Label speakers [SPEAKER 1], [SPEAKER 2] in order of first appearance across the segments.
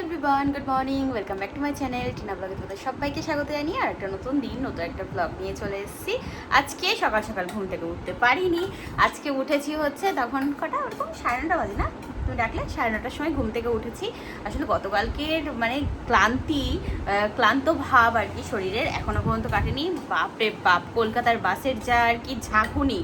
[SPEAKER 1] Everyone, good morning, welcome back to my channel Tina ব্লগে তোমাদের সবাইকে স্বাগত জানিয়ে আর একটা নতুন দিন নতুন একটা ব্লগ নিয়ে চলে এসেছি। আজকে সকাল সকাল ঘুম থেকে উঠতে পারিনি। আজকে উঠেছি হচ্ছে তখন কটা ওরকম 9:30 বাজে না, তুমি ডাকলে 9:30টার সময় ঘুম থেকে উঠেছি। আসলে গতকালকের মানে ক্লান্ত ভাব আর কি শরীরের এখনো পর্যন্ত কাটেনি। বাপরে বাপ, কলকাতার বাসের যা আর কি ঝাঁকুনি,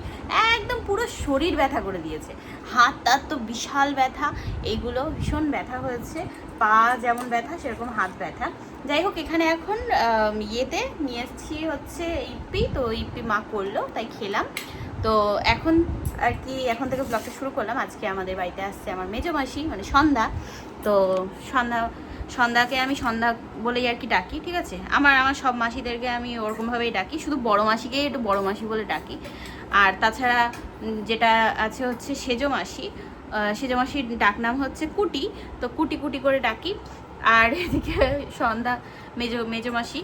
[SPEAKER 1] একদম পুরো শরীর ব্যথা করে দিয়েছে। হাত তাত তো বিশাল ব্যথা, এইগুলো ভীষণ ব্যথা হয়েছে। পা যেমন ব্যথা সেরকম হাত ব্যথা। যাই হোক, এখানে এখন ইয়েতে নিয়ে এসেছি হচ্ছে ইপি, তো ইপি মা করলো তাই খেলাম। তো এখন আর কি এখন থেকে ব্লগটা শুরু করলাম। আজকে আমাদের বাড়িতে আসছে আমার মেজো মাসি, মানে সন্ধ্যা। তো সন্ধ্যাকে আমি সন্ধ্যা বলেই আর কি ডাকি, ঠিক আছে। আমার সব মাসিদেরকে আমি ওরকমভাবেই ডাকি, শুধু বড় মাসিকেই একটু বড় মাসি বলে ডাকি। আর তাছাড়া যেটা আছে হচ্ছে সেজো মাসির ডাক নাম হচ্ছে কুটি, তো কুটি কুটি করে ডাকি। আর এদিকে সন্ধ্যা মেজো মাসি,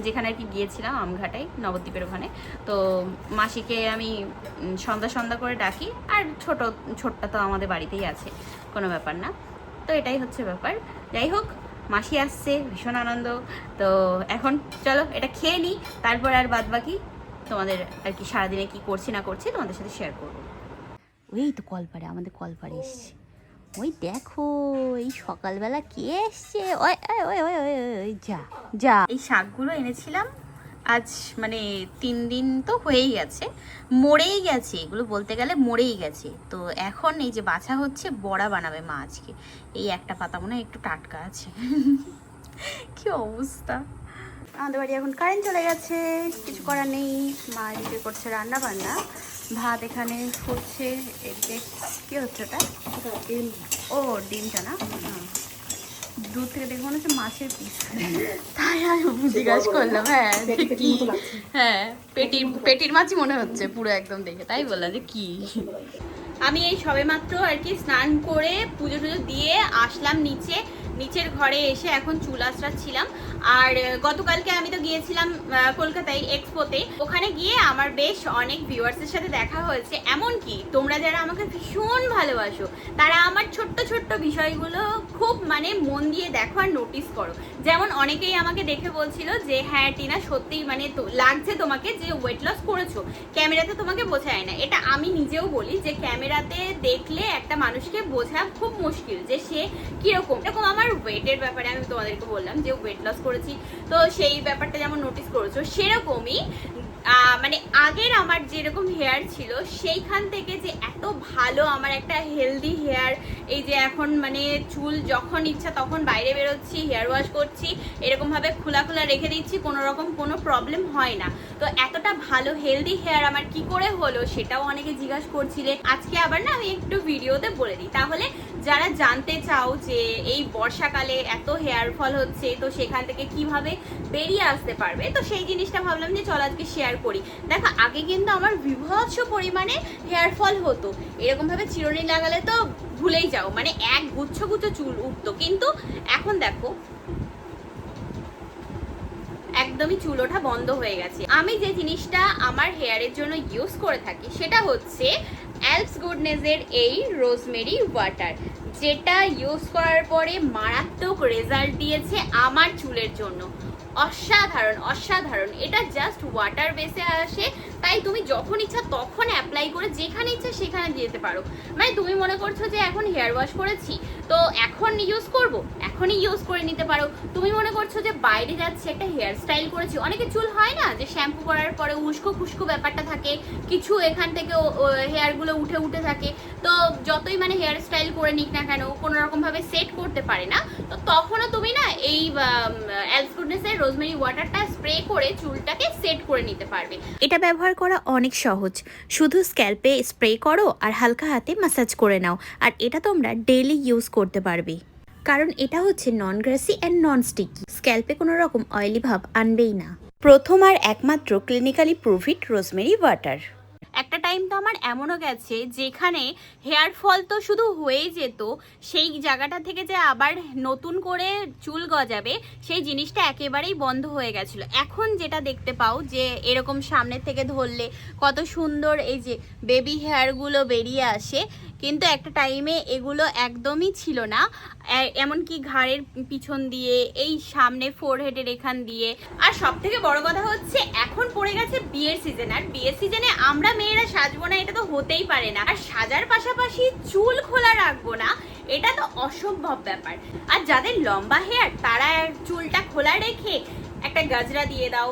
[SPEAKER 1] যেখানে আর কি গিয়েছিলাম আমঘাটায় নবদ্বীপের ওখানে, তো মাসিকে আমি সন্ধ্যা করে ডাকি। আর ছোটটা তো আমাদের বাড়িতেই আছে, কোনো ব্যাপার না। তো এটাই হচ্ছে ব্যাপার। যাই হোক, মাসি আসছে, ভীষণ আনন্দ। তো এখন চলো এটা খেয়ে নিই, তারপর আর বাদ বাকি তোমাদের আর কি সারাদিনে কি করছি না করছি তোমাদের সাথে শেয়ার করবো। ওই তো কলপাড়ে, আমাদের কলপাড়ে এসছে। ওই দেখো, এই সকালবেলা কে এসছে? ওই ওই ওই ওই ওই ওই যা যা। এই শাকগুলো এনেছিলাম আজ, মানে 3 দিন তো হয়েই গেছে, মরেই গেছে এগুলো, বলতে গেলে মরেই গেছে। তো এখন এই যে বাছা হচ্ছে, বড়া বানাবে মা আজকে। এই একটা পাতা মনে হয় একটু টাটকা আছে। কি অবস্থা। আমাদের বাড়ি এখন কারেন্ট চলে গেছে, কিছু করার নেই। মা এদিকে করছে রান্না বান্না, ভাত এখানে ফুটছে। এদিকে কি হচ্ছে ওটা? ও ডিমটা না, দূর থেকে দেখে মনে হচ্ছে মাছের পিস, তাই আমি জিজ্ঞাসা করলাম। হ্যাঁ কি, হ্যাঁ পেটির মাছই মনে হচ্ছে পুরো একদম দেখে, তাই বললাম যে কি। আমি এই সবে মাত্র আর কি স্নান করে পুজো টুজো দিয়ে আসলাম নিচের ঘরে এসে এখন চুল আঁচড়াচ্ছিলাম। আর গতকালকে আমি তো গিয়েছিলাম কলকাতায় এক্সপোতে, ওখানে গিয়ে আমার বেশ অনেক ভিউয়ার্সের সাথে দেখা হয়েছে। এমনকি তোমরা যারা আমাকে ভীষণ ভালোবাসো তারা আমার ছোট্ট ছোট্ট বিষয়গুলো খুব মানে মন দিয়ে দেখো আর নোটিস করো। যেমন অনেকেই আমাকে দেখে বলছিল যে হ্যাঁ টিনা, সত্যিই মানে তো লাগছে তোমাকে যে ওয়েট লস করেছো, ক্যামেরাতে তোমাকে বোঝা যায় না। এটা আমি নিজেও বলি যে ক্যামেরাতে দেখলে একটা মানুষকে বোঝা খুব মুশকিল যে সে কিরকম। এরকম আমার ওয়েটের ব্যাপারে আমি তোমাদেরকে বললাম যে ওয়েট লস করেছি, তো সেই ব্যাপারটা যেমন নোটিস করেছো সেরকমই মানে আগের আমার যেরকম হেয়ার ছিল সেইখান থেকে যে এত ভালো আমার একটা হেলদি হেয়ার, এই যে এখন মানে চুল যখন ইচ্ছা তখন বাইরে বেরোচ্ছি, হেয়ার ওয়াশ করছি, এরকমভাবে খোলা রেখে দিচ্ছি, কোনো রকম কোনো প্রবলেম হয় না। তো এতটা ভালো হেলদি হেয়ার আমার কি করে হলো সেটাও অনেকে জিজ্ঞাসা করছিলে। আজকে আবার না আমি একটু ভিডিওতে বলে দিই, তাহলে যারা জানতে চাও যে এই বর্ষাকালে এত হেয়ার ফল হচ্ছে তো সেখান থেকে কিভাবে বেরিয়ে আসতে পারবে, তো সেই জিনিসটা ভাবলাম যে চল আজকে শেয়ার করি। দেখো, আগে কিন্তু আমার বিভৎস পরিমাণে হেয়ার ফল হতো, এরকম ভাবে চিরুনি লাগালে তো ভুলেই যাও, মানে এক গুচ্ছ চুল উঠতো। কিন্তু এখন দেখো একদমই চুল ওঠা বন্ধ হয়ে গেছে। আমি যে জিনিসটা আমার হেয়ারের জন্য ইউজ করে থাকি সেটা হচ্ছে অ্যালপস গুডনেসের এই রোজমেরি ওয়াটার, যেটা ইউজ করার পরে মারাত্মক রেজাল্ট দিয়েছে আমার চুলের জন্য। অসাধারণ। এটা জাস্ট ওয়াটার বেসে আসে, তাই তুমি যখন ইচ্ছা তখন অ্যাপ্লাই করে যেখানে ইচ্ছা সেখানে যেতে পারো। মানে তুমি মনে করছো যে এখন হেয়ার ওয়াশ করেছি তো এখন ইউজ করব, এখনই ইউজ করে নিতে পারো। তুমি মনে করছো যে বাইরে যাচ্ছি, একটা হেয়ার স্টাইল করেছি, অনেকে চুল হয় না যে শ্যাম্পু করার পরে উস্কো খুস্কো ব্যাপারটা থাকে, কিছু এখান থেকে হেয়ারগুলো উঠে থাকে, তো যতই মানে হেয়ার স্টাইল করে নিক না কেন কোনো রকম ভাবে সেট করতে পারে না। তো তখনও তুমি না এই অ্যালপস গুডনেসের রোজমেরি ওয়াটারটা স্প্রে করে চুলটাকে সেট করে নিতে পারবে।
[SPEAKER 2] এটা ব্যবহার করা অনেক সহজ, শুধু স্ক্যাল্পে স্প্রে করো আর হালকা হাতে ম্যাসাজ করে নাও, আর এটা তোমরা ডেইলি ইউজ করতে পারবে, কারণ এটা হচ্ছে non greasy and non sticky, স্ক্যাল্পে কোনো রকম অয়েলি ভাব আনবেই না। প্রথম আর একমাত্র ক্লিনিক্যালি প্রুভড রোজমেরি ওয়াটার।
[SPEAKER 1] একটা টাইম টাইম তো আমার এমনও গেছে যেখানে হেয়ার ফল তো শুধু হয়ে যেত, সেই জায়গাটা থেকে যে আবার নতুন করে চুল গজাবে সেই জিনিসটা একেবারেই বন্ধ হয়ে গেছিলো। এখন যেটা দেখতে পাও যে এরকম সামনের থেকে ধরলে কত সুন্দর এই যে বেবি হেয়ারগুলো বেরিয়ে আসে, কিন্তু একটা টাইমে এগুলো একদমই ছিল না। এমনকি ঘাড়ের পিছন দিয়ে, এই সামনে ফোরহেডের এখান দিয়ে। আর সব থেকে বড় কথা হচ্ছে এখন পড়ে গেছে বিয়ের সিজন, আর বিয়ের সিজনে আমরা মেয়েরা সাজবো না এটা তো হতেই পারে না। আর সাজার পাশাপাশি চুল খোলা রাখবো না এটা তো অসম্ভব ব্যাপার। আর যাদের লম্বা হেয়ার তারা চুলটা খোলা রেখে একটা গাজরা দিয়ে দাও,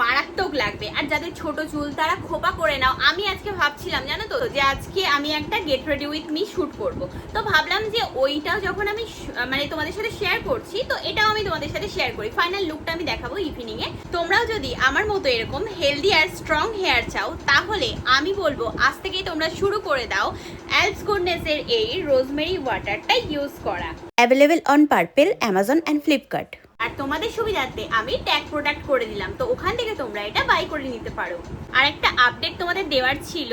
[SPEAKER 1] মারাত্মক লাগবে। আর যাদের ছোট চুল তারা খোপা করে নাও। আমি আজকে ভাবছিলাম জানো তো যে আজকে আমি একটা get ready with me shoot করব, তো ভাবলাম যে ওইটাও যখন আমি মানে তোমাদের সাথে শেয়ার করছি তো এটাও আমি তোমাদের সাথে শেয়ার করি। ফাইনাল লুকটা আমি দেখাবো ইভিনিং এ। তোমরাও যদি আমার মতো এরকম হেলদি আর স্ট্রং হেয়ার চাও তাহলে আমি বলবো আজ থেকেই তোমরা শুরু করে দাও অ্যালপস গুডনেস এর এই রোজমেরি ওয়াটারটা ইউজ করা।
[SPEAKER 2] Available on Purplle, Amazon and Flipkart.
[SPEAKER 1] আর তোমাদের সুবিধার্থে আমি ট্যাগ প্রোডাক্ট করে দিলাম, তো ওখান থেকে তোমরা এটা বাই করে নিতে পারো। আর একটা আপডেট তোমাদের দেওয়ার ছিল,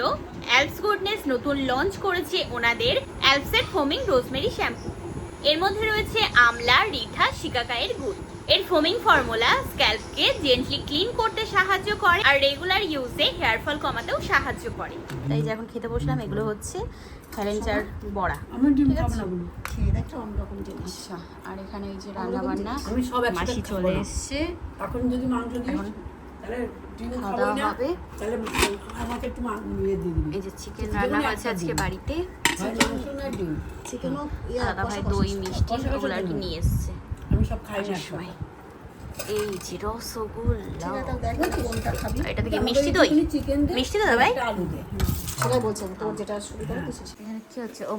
[SPEAKER 1] অ্যালপস গুডনেস নতুন লঞ্চ করেছে ওনাদের অ্যালপসের ফোমিং রোজমেরি শ্যাম্পু। এর মধ্যে রয়েছে আমলা, রিঠা, শিকাকাইয়ের গুড়। এর ফোমিং ফর্মুলা স্ক্যাল্পকে জেন্টলি ক্লিন করতে সাহায্য করে আর রেগুলার ইউজে হেয়ার ফল কমাতেও সাহায্য করে। তাই যে এখন খেতে বসলাম, এগুলো হচ্ছে হেলেঞ্চার বড়া। ঠিক আছে, আচ্ছা। আর এখানে এই যে রান্না বান্না মাসি চলে এসছে,
[SPEAKER 3] এখন যদি মাংস দিই তাহলে ডিমে
[SPEAKER 1] খাওয়া
[SPEAKER 3] খাবো
[SPEAKER 1] দাওয়া
[SPEAKER 3] না,
[SPEAKER 1] হবে।
[SPEAKER 3] তাহলে আমাকে একটু দিয়ে দিবি।
[SPEAKER 1] এই যে চিকেন রান্না হয়েছে আজকে বাড়িতে,
[SPEAKER 3] মাংস না ডিম,
[SPEAKER 1] দাদা ভাই দই মিষ্টি ওগুলো আর কি নিয়ে এসছে
[SPEAKER 3] আমি সব খাই না
[SPEAKER 1] সময়। এই যে রসগোল্লা,
[SPEAKER 3] দেখো কোনটা খাবি।
[SPEAKER 1] এটা থেকে মিষ্টি দই,
[SPEAKER 3] চিকেন দে,
[SPEAKER 1] মিষ্টি দাদা ভাই।
[SPEAKER 3] আলু দে।
[SPEAKER 4] সেটাই বলছেন তোর যেটা সুবিধা হবে সেটা।
[SPEAKER 1] এখানে কি হচ্ছে? ও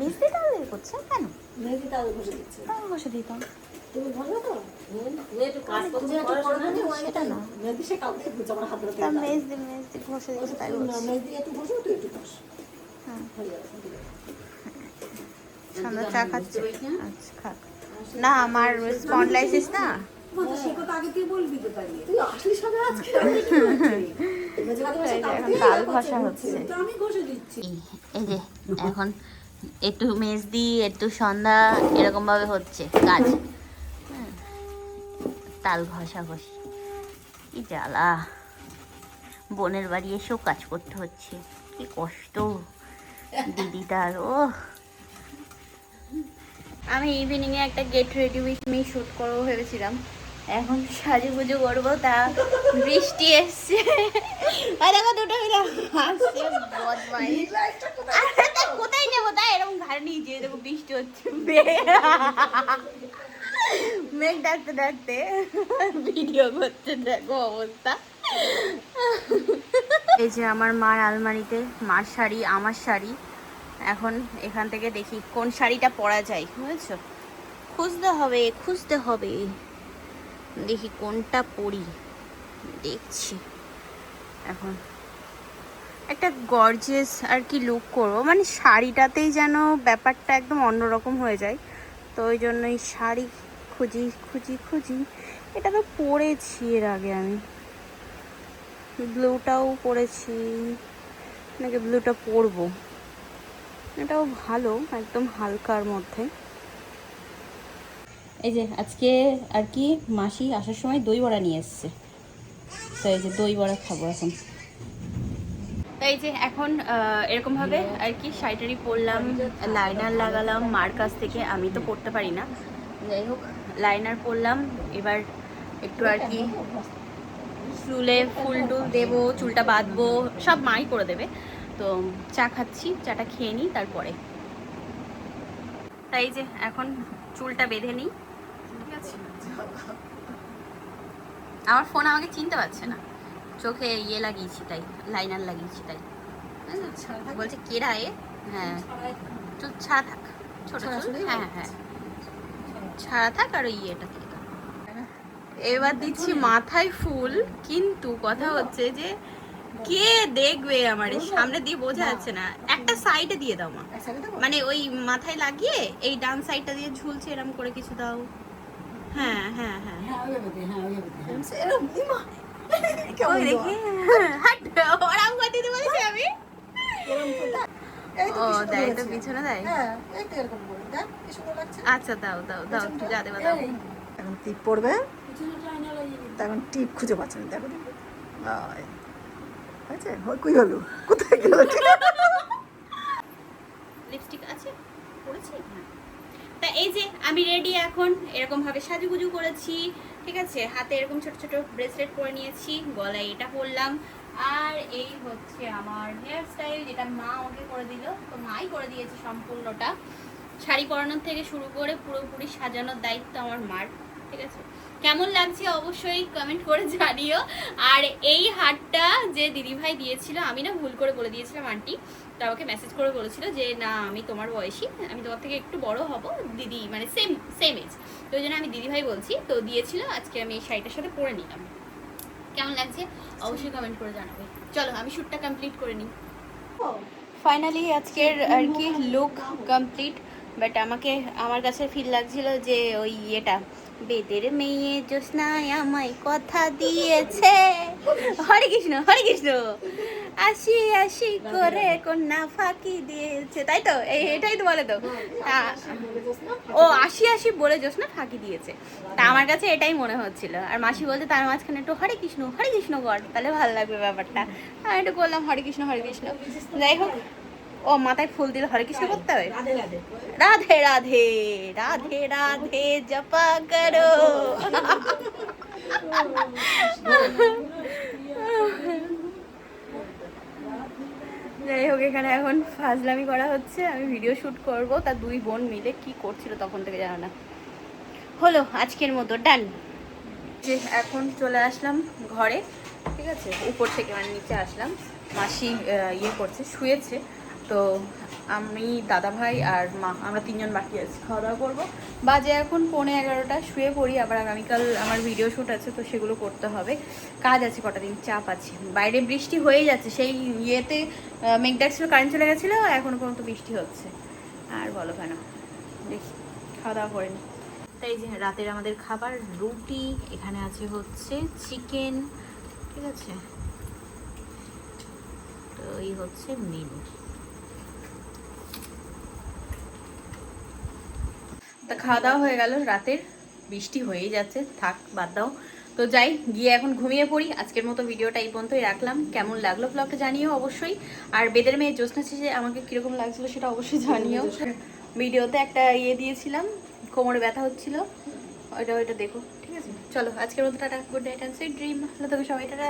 [SPEAKER 1] মিষ্টি তাহলে করছে কেন?
[SPEAKER 3] মেহেদিটা আলু বসে দিচ্ছে।
[SPEAKER 1] আমি বসে দিতাম।
[SPEAKER 3] তুমি ভালো তো মেয়ে একটু কাজ করতে পারো না,
[SPEAKER 1] সেটা না,
[SPEAKER 3] মেহেদি সে কাউকে বুঝে আমার হাত ধরে
[SPEAKER 1] তা মেজদি ঘষে দিচ্ছে তাই বলছি।
[SPEAKER 3] মেহেদি একটু বসে তুই একটু বস।
[SPEAKER 1] হ্যাঁ,
[SPEAKER 3] হয়ে যাবে।
[SPEAKER 1] আমরা চা খাচ্ছি। আচ্ছা খাক না, আমার স্পন্ডলাইসিস না।
[SPEAKER 3] মতো সে কথা আগে তুই বলবি তো তাই। তুই আসলি সবে আজকে
[SPEAKER 1] এখন তাল ঘষা হচ্ছে।
[SPEAKER 3] তো আমি ঘষে দিচ্ছি।
[SPEAKER 1] এই যে এখন একটু মেজদি একটু সন্ধ্যা এরকম ভাবে হচ্ছে কাজ। হ্যাঁ, তাল ঘষা ঘষি, কি জ্বালা। বোনের বাড়ি এসেও কাজ করতে হচ্ছে, কি কষ্ট দিদিটার। ও আমি ইভিনিং এ একটা get ready with me shoot করবো ভেবেছিলাম, এখন সাজুগুজু করবো তা বৃষ্টি এসছে। আর দেখো দুটো মিলে হাসছে বদমাইশ। আরে তা কোথায় নেবো তাই এরকম ঘাড় নিয়ে যেয়ে দেখো বৃষ্টি হচ্ছে। মেঘ ডাকতে ডাকতে ভিডিও করতে, দেখো অবস্থা। এই যে আমার মার আলমারিতে মার শাড়ি, আমার শাড়ি। এখন এখান থেকে দেখি কোন শাড়িটা পরা যায়, বুঝেছো? খুঁজতে হবে দেখি কোনটা পরি, দেখছি। এখন একটা গর্জিয়াস আর কি লুক করবো, মানে শাড়িটাতেই যেন ব্যাপারটা একদম অন্যরকম হয়ে যায়, তো ওই জন্যই শাড়ি খুঁজি। এটা তো পরেছি এর আগে, আমি ব্লুটাও পরেছি, নাকি ব্লুটা পরবো। এটাও ভালো, একদম হালকার মধ্যে। এই যে আজকে আর কি মাসি আসার সময় দই বড়া নিয়ে এসছে, তো এই যে দই বড়া খাবো এখন। তো এই যে এখন এরকম ভাবে আর কি শাড়িটারি পরলাম, লাইনার লাগালাম মার কাছ থেকে, আমি তো পরতে পারি না, যাই হোক লাইনার পরলাম। এবার একটু আর কি চুলে ফুল টুল দেবো, চুলটা বাঁধবো, সব মাই করে দেবে। তো চা খাচ্ছি, চাটা খেয়ে নিই তারপরে। তাই যে এখন চুলটা বেঁধে নিই, ঠিক আছে? আমার ফোন আমাকে চিনতে পারছে না, চোখে ইয়ে লাগিয়েছি তাই, লাইনার লাগিয়েছি তাই। বলছে কেরা এ? হ্যাঁ চুল ছাড়া থাক, ছোট চুল, হ্যাঁ ছাড়া থাক, আর ইয়েটা দিয়ে দাও। এবার দিচ্ছি মাথায় ফুল, কিন্তু কথা হচ্ছে যে কে দেখবে আমার সামনে দিয়ে, বোঝা যাচ্ছে না। একটা সাইডে দিয়ে দাও মা, মানে ওই মাথায় লাগিয়ে এই ডান সাইডটা দিয়ে ঝুলছে এরকম করে কিছু দাও। হ্যাঁ ওই দেখি, হাট ওরাম করে দিতে বলে ও
[SPEAKER 4] সুন্দর
[SPEAKER 1] দেয় তো
[SPEAKER 4] হয়েছে।
[SPEAKER 1] পিছনে দেয়।
[SPEAKER 4] হ্যাঁ এই তো এরকম করে দেখ কি সুন্দর লাগছে।
[SPEAKER 1] আচ্ছা দাও দাও দাও একটু যা দেবা দাও।
[SPEAKER 4] এখন টিপ পড়বে, তখন টিপ খুঁজে পাচ্ছে না, দেখো দেখো হয়েছে, কই হলো, কোথায় গেল?
[SPEAKER 1] লিপস্টিক আছে পরেছি হ্যাঁ। তা এই যে আমি রেডি এখন, এরকম ভাবে সাজুগুজু করেছি, ঠিক আছে, হাতে এরকম ছোট ছোট ব্রেসলেট পরে নিয়েছি, গলায় এটা পরলাম, আর এই হচ্ছে আমার হেয়ার স্টাইল, যেটা মা আমাকে করে দিল, তো মাই করে দিয়েছে সম্পূর্ণটা, শাড়ি পরানোর থেকে শুরু করে পুরোপুরি সাজানোর দায়িত্ব আমার মার, ঠিক আছে। কেমন লাগছে অবশ্যই কমেন্ট করে জানিও। আর এই হারটা যে দিদিভাই দিয়েছিল, আমি না ভুল করে বলে দিয়েছিলাম আন্টি, তো আমাকে মেসেজ করে বলেছিল যে না আমি তোমার বয়সী, আমি তোমার থেকে একটু বড় হব, দিদি মানে সেম এজ, তো ওই জন্য আমি দিদিভাই বলছি, তো দিয়েছিল, আজকে আমি এই শাড়িটার সাথে পরে নিলাম। কেমন লাগছে অবশ্যই কমেন্ট করে জানাবে। চলো আমি শ্যুটটা কমপ্লিট করে নিই। ফাইনালি আজকের আর কি লুক কমপ্লিট, বাট আমার কাছে ফিল লাগছিল যে ওই ইয়েটা, বেদের মেয়ে জ্যোৎস্নায় আমায় কথা দিয়েছে, হরে কৃষ্ণ হরে কৃষ্ণ, আসি আসি করে কন্যা ফাঁকি দিয়েছে, তাই তো এটাই তো বলে তো, ও আসি আসি বলে জ্যোৎস্না ফাঁকি দিয়েছে, তা আমার কাছে এটাই মনে হচ্ছিল। আর মাসি বলতে তার মাঝখানে একটু হরে কৃষ্ণ কর, তাহলে ভালো লাগবে ব্যাপারটা, আমি একটু বললাম হরে কৃষ্ণ। যাই হোক, ও মাথায় ফুল দিলে হরে কৃষ্ণ করতে হবে, রাধে রাধে রাধে রাধে জপা করো। যাই হোক, এখানে এখন ফাজলামি করা হচ্ছে, আমি ভিডিও শ্যুট করব, তা দুই বোন মিলে কি করছিল তখন থেকে জানো না। হলো আজকের মতো ডান। যে এখন চলে আসলাম ঘরে, ঠিক আছে, উপর থেকে মানে নিচে আসলাম, মাসি ইয়ে করছে, শুয়েছে, তো আমি দাদা ভাই আর মা আমরা তিনজন বাকি আছি, খাওয়া দাওয়া করবো, বাজে এখন 11:15, শুয়ে পড়ি, আবার আগামীকাল আমার ভিডিও শ্যুট আছে, তো সেগুলো করতে হবে, কাজ আছে, কটা দিন চাপ আছে, বাইরে বৃষ্টি হয়েই যাচ্ছে, সেই ইয়েতে মেঘ ডাকছিল, কারেন্ট চলে গেছিলো, এখনো পর্যন্ত বৃষ্টি হচ্ছে, আর বলো কেন, দেখি খাওয়া দাওয়া করে নি। তাই যে রাতের আমাদের খাবার রুটি, এখানে আছে হচ্ছে চিকেন, ঠিক আছে, তো এই হচ্ছে মেনু। তা খাওয়া দাওয়া হয়ে গেল, রাতের বৃষ্টি হয়েই যাচ্ছে, থাক বাদ দাও, তো যাই গিয়ে এখন ঘুমিয়ে পড়ি। আজকের মতো ভিডিওটা এই পর্যন্তই রাখলাম, কেমন লাগলো ব্লগটা জানিও অবশ্যই, আর বেদের মেয়ে জ্যোৎস্না শেষে আমাকে কিরকম লাগছিল সেটা অবশ্যই জানিও। ভিডিওতে একটা ইয়ে দিয়েছিলাম, কোমরে ব্যথা হচ্ছিল, ওইটা দেখো, ঠিক আছে। চলো আজকের মতো tata, good night and sweet dream, ভালো থাকো সবাই, টাটা।